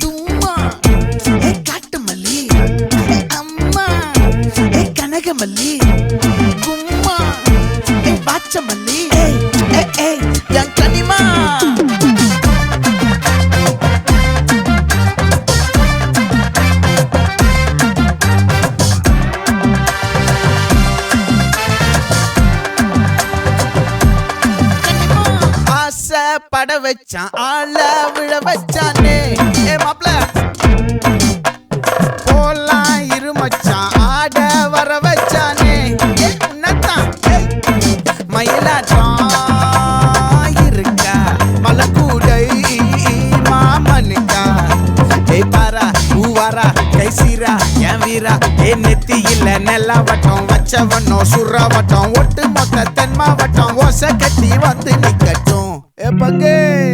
தும்மா ஏ காட்டு மல்லி ஏ அம்மா ஏ கனகமல்லி கும்மா ஏ பாச்ச மல்லி ஏய் என் கனிமா பட வச்சான் ஆள விழ வச்சானே ஏ மாப்ள போலாம் இருமச்சான் ஆட வர வச்சானே ஏ உன்னத்தான் மயிலாட்டம் இருக்கா மலக்கூடை மாமனுக்கா ஏய் பாரா பூவாரா கைசீரா என் வீரா ஏ நெத்தி இல்ல நெல்லா வட்டம் வச்சவனோ சுறா வட்டம் ஒட்டு மொத்த தென் மாவட்டம் ஓசை கட்டி வந்து நிக்கட்டும். É pra quem?